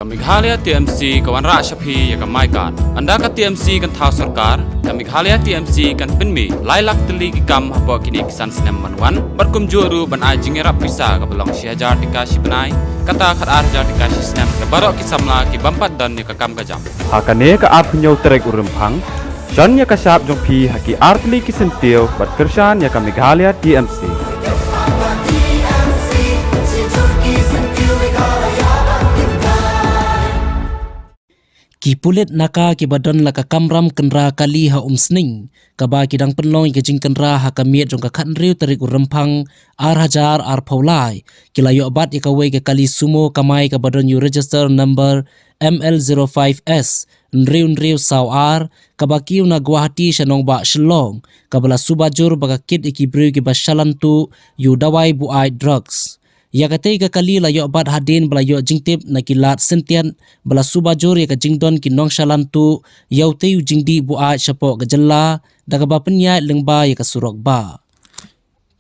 Meghalaya TMC kawan rak syapi ya kan maikan. Anda ka TMC kan thau sarkar, ka Meghalaya TMC kan penmi lailak teli ki kam apa kini kisan sinem manuan, berkum juru ban ajing rap pisa ka belong si hajar dikasih benai, kata khat arjar dikasih sinem ka barok ki samla ki bampat dan ya ka kam ka jam. Hakane ka ap nyau terek urempang, Shan ya ka syap jong pi haki artli ki sentio bat kersan ya ka Meghalaya TMC. Ki pulit naka ki badan laka kamram kenra kali ha umsning kaba kidang penlong ki jing kenra ha kamiet jong ka khan riu tarik urempang ar hajar ar paulai kilayo abat ikawe ke kali sumo kamai ka badan you register number ML05S nriu saw ar kaba kiu na Guwahati shanong ba shlong kabala subajur baga kid ikibriu ki bashalan tu you dawai buai drugs. Ya kate ka kali layo abat hadin bala yo jingtip na kilat sentian bala subajur ya ka jingdon ki nong shalantu yau te yu jingdi bua syapo gajalla daga ba penya lengba ya ka surok ba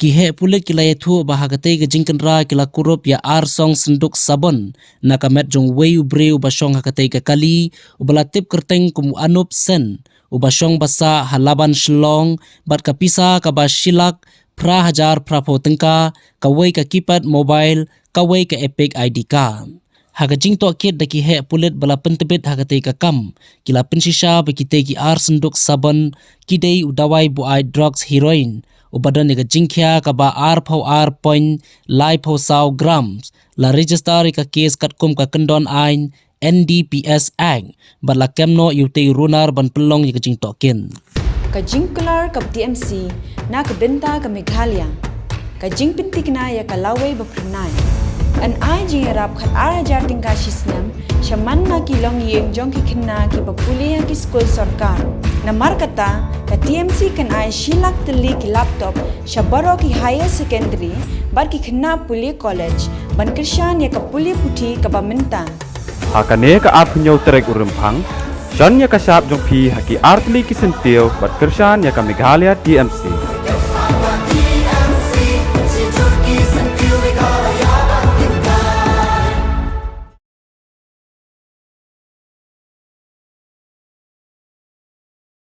ki he pulit ki laye thu ba hakate ka jingkenra kila kurup ya ar song senduk sabon na ka met jong weu breu ba shong hakate ka kali ubala tip kerteng kum anup sen ubashong basa halaban shlong bat ka pisa ka ba shilak pra hajar prapo tengka kawai ka keypad mobile kawai ka epic ID ka haga jing to kit daki he pulit bala pentebit haga te ka kam kila pensisha bekite ki ar senduk sabon kidei udawai buai drugs heroin ubadan ka jingkhya ka ba ar phau ar point lai phau saw grams la register ka case katkum ka kendon ain NDPS Act bala kemno yute runar ban pelong ka jing to kin ka jingkular ka TMC na ka benta ka Meghalaya ka jingpintik na ya ka laway bapranay an ay jingarap khat ara jarting ka shisnam shaman na ki long yeng jong ki khinna ki bapuli ki school sarkar na markata ka TMC kan ay shilak tali ki laptop shabaro ki higher secondary bar ki khinna puli college ban krishan ya ka puli puthi ka bamenta Hakane ka ap nyau terek urempang, Shan ya ka syap jong pi haki artli ki sentio bat kersan ya ka Meghalaya TMC.